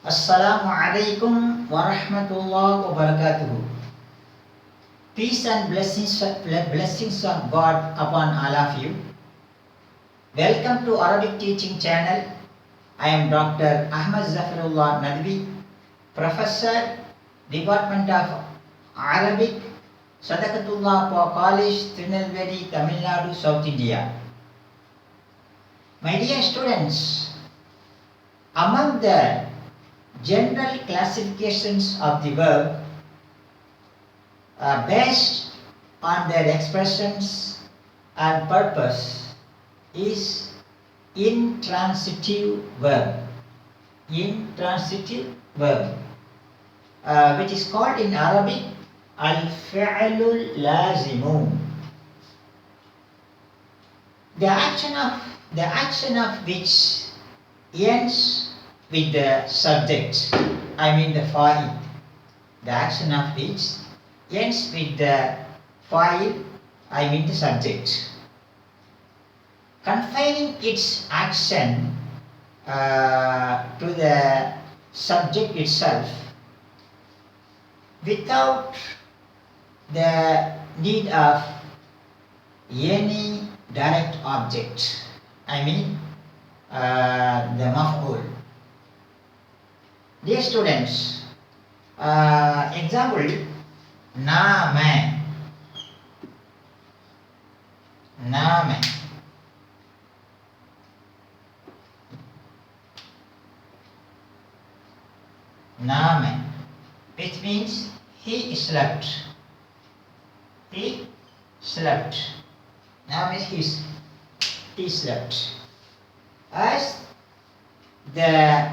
Assalamu alaikum wa rahmatullahi wa barakatuhu. Peace and blessings of God upon all of you. Welcome to Arabic Teaching Channel. I am Dr. Ahmad Zafirullah Nadwi, Professor, Department of Arabic, Sadaqatullah College, Tirunelveli, Tamil Nadu, South India. My dear students, among the general classifications of the verb based on their expressions and purpose is intransitive verb. Intransitive verb, which is called in Arabic al-fi'lul lazimu. The action of which ends with the subject, I mean the fa'il. The action of which ends with the fa'il, I mean the subject. Confining its action to the subject itself without the need of any direct object, I mean the maf'ul. Dear students, example, nama. Nama. Nama, which means he slept. He slept. Nama means he slept. As the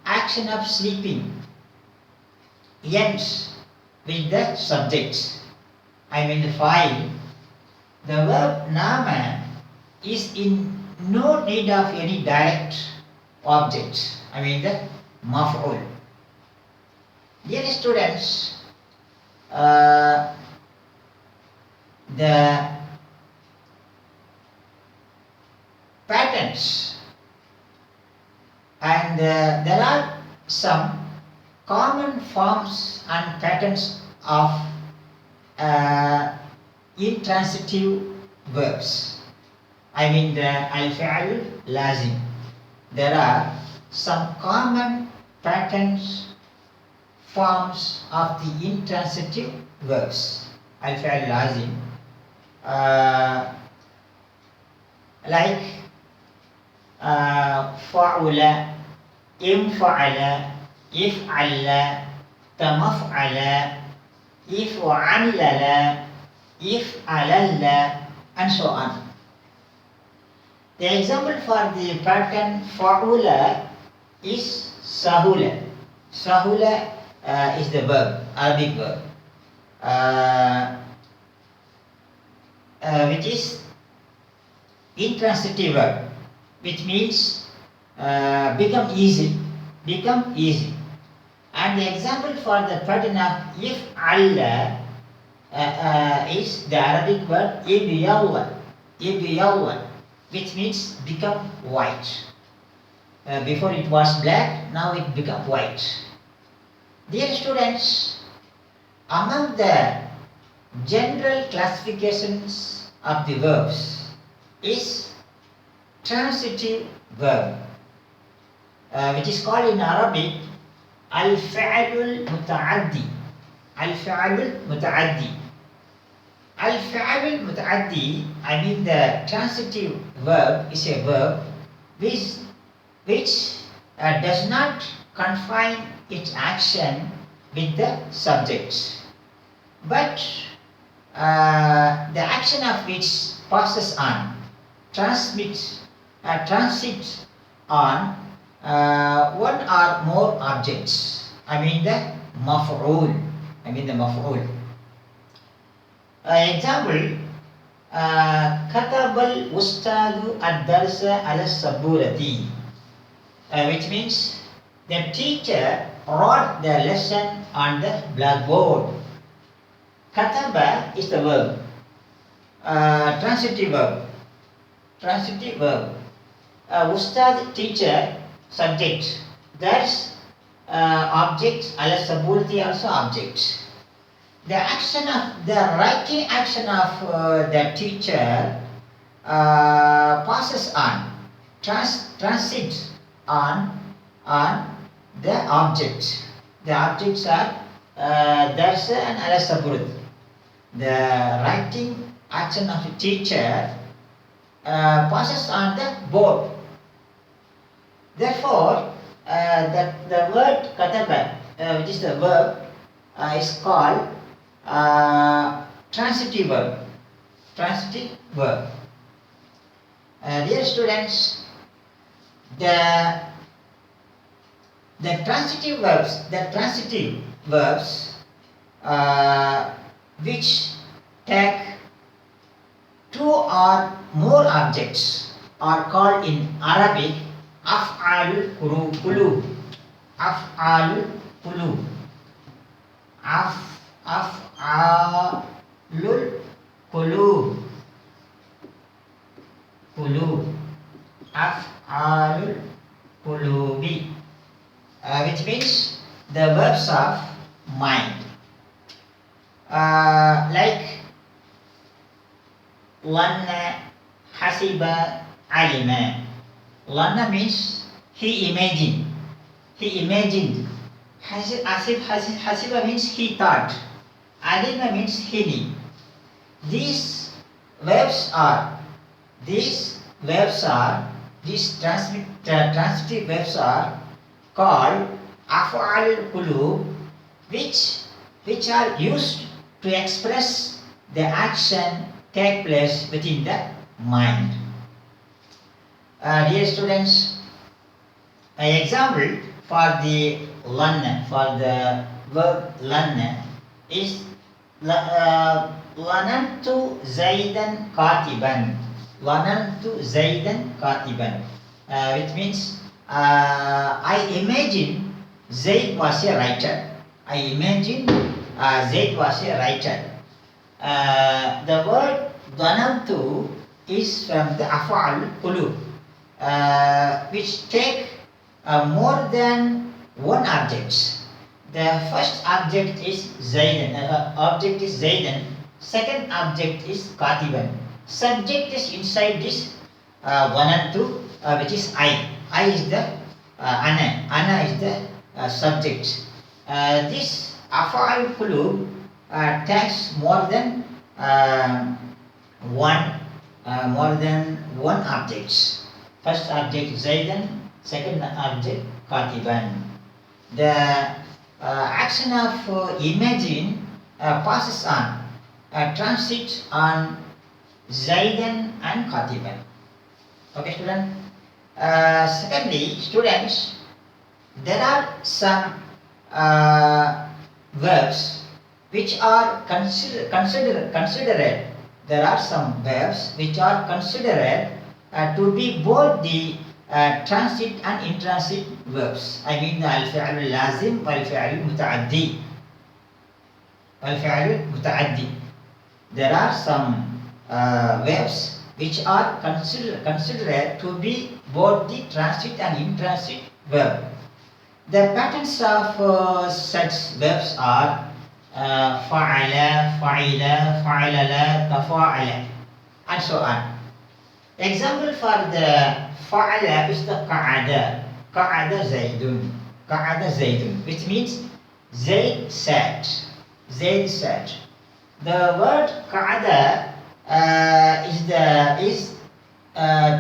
action of sleeping ends with the subject, I mean the fa'il, the verb nama is in no need of any direct object, I mean the maf'ul. Dear students, the patterns, and there are some common forms and patterns of intransitive verbs, I mean the al-fi'l lazim. There are some common patterns, forms of the intransitive verbs, al-fi'l lazim, like fa'ula, infa'ala, if'alla, tamaf'ala, if'allala, if'alalla, and so on. The example for the pattern fa'ula is sahula. Sahula is the verb, Arabic verb, which is intransitive verb, which means become easy. And the example for the pattern of if'alla is the Arabic word ibyalla, which means become white. Before it was black, now it become white. Dear students, among the general classifications of the verbs is transitive verb, which is called in Arabic al-fi'lul muta'addi. Al-fi'lul muta'addi. Al-fi'lul muta'addi, I mean the transitive verb, is a verb which does not confine its action with the subject, but the action of which passes on, transits on one or more objects, I mean the maf'ul. Example, katabal ustadu ad-darsa ala saburati, which means the teacher wrote the lesson on the blackboard. Kataba is the verb, transitive verb. Transitive verb. Ustad, teacher, subject. That's object. Al-Sabulti also object. The action of the writing action of the teacher passes on, transits on the object. The objects are darsa and al-saburt. The writing action of the teacher passes on the board. Therefore, the word kataba, which is the verb, is called transitive verb. Transitive verb. Dear students, the transitive verbs which take two or more objects are called in Arabic af'alul qulub. Af'alul qulub. Af'alul qulub. Af'alul qulubi, which means the verbs of mind. Like lanna, hasiba, alima. Lanna means he imagined. Hasiba means he thought. Alima means he knew. These transitive verbs are called af'al qulub, which are used to express the action take place within the mind. Dear students, an example for the lanna, for the verb lanna, is lanantu zaidan katiban. Lanantu zaidan katiban, which means I imagine Zaid was a writer. Zaid was a writer. The word dhanantu is from the af'al qulub, which take more than one object. The first object is Zaidan. Second object is Katiban. Subject is inside this Vanantu, which is I. I is the Ana. Ana is the subject. This Afa'al Qulub takes more than one object. First object Zaidan, second object Katiban. The action of imagine passes on, transits on Zaidan and Katiban. Okay, student. Secondly, students, there are some verbs which are considered. There are some verbs which are considered to be both the transit and intransit verbs. I mean the al-fi'l lazim wal-fi'l muta'addi. There are some verbs which are considered to be both the transit and intransit verb. The patterns of such verbs are fa'ala, fa'ila, fa'alala, tafa'ala, and so on. Example for the fa'ala is the qa'ada. Qa'ada Zaidun. Qa'ada Zaidun, which means Zaid sat. Zaid sat. The word qa'ada is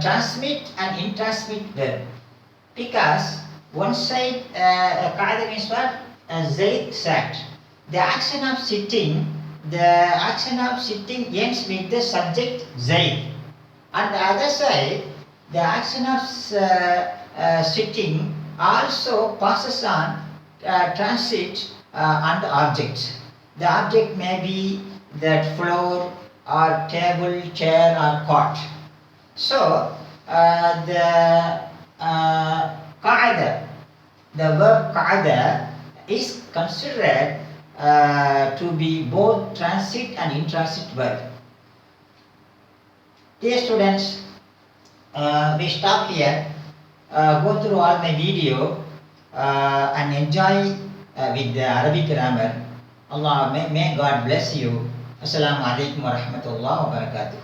transmit and intransmit verb, because one side qa'ada means what? Zaid sat. The action of sitting ends with the subject Zaid. On the other side, the action of sitting also passes on transit on the object. The object may be that floor or table, chair or cot. So the qa'ada, the verb qa'ada is considered to be both transit and intransit verb. Dear students, we stop here. Go through all my video and enjoy with the Arabic grammar. Allah, may God bless you. Assalamu alaikum wa rahmatullahi wa barakatuh.